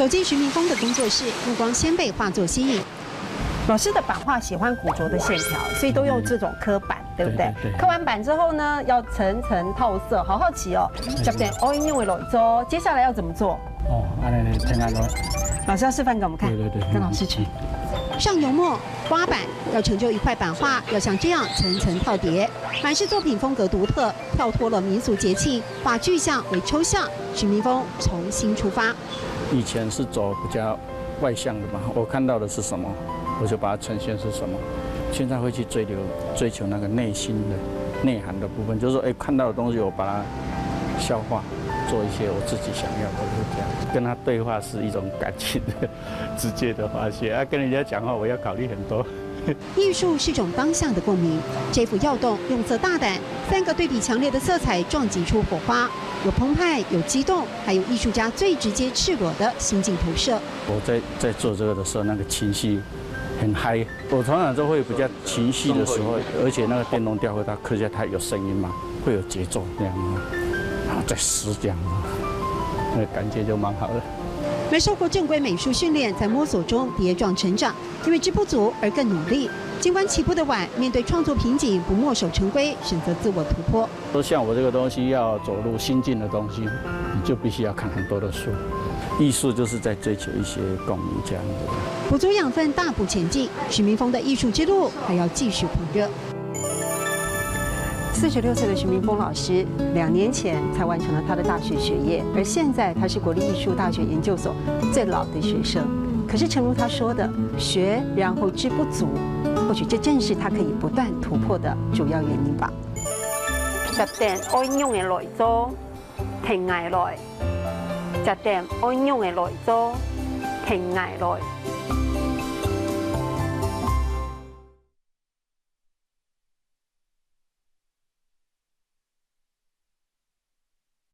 走进徐明峰的工作室，目光先被画作吸引。老师的版画喜欢古拙的线条，所以都用这种刻板，对不对？刻完板之后呢，要层层透色，好好奇哦。接下来要怎么做？哦，安尼听安咯。老师要示范给我们看。对，跟老师去。上油墨、刮板，要成就一块版画，要像这样层层套叠。满是作品风格独特，跳脱了民俗节庆，化具象为抽象。徐明峰重新出发。以前是走比较外向的嘛，我看到的是什么，我就把它呈现是什么。现在会去追求那个内心的内涵的部分，就是说，看到的东西我把它消化，做一些我自己想要的，就是这样。跟他对话是一种感情的直接的发泄啊，跟人家讲话我要考虑很多。艺术是种当下的共鸣，这幅耀动用色大胆，3个对比强烈的色彩撞击出火花，有澎湃，有激动，还有艺术家最直接赤裸的心境投射。我在做这个的时候，那个情绪很嗨。我通常都会比较情绪的时候，而且那个电动雕刻它刻下它有声音嘛，会有节奏这样啊，然后再撕这样啊，那感觉就蛮好的。没受过正规美术训练，在摸索中跌撞成长，因为知不足而更努力。尽管起步的晚，面对创作瓶颈，不墨守成规，选择自我突破。说像我这个东西要走入新进的东西，你就必须要看很多的书。艺术就是在追求一些共鸣这样子。补足养分，大步前进。徐明峰的艺术之路还要继续狂热。46岁的徐明峰老师，2年前才完成了他的大学学业，而现在他是国立艺术大学研究所最老的学生。可是，诚如他说的，学然后知不足，或许这正是他可以不断突破的主要原因吧。10點安用嘅來做，停捱來；10點安用嘅來做，停捱來。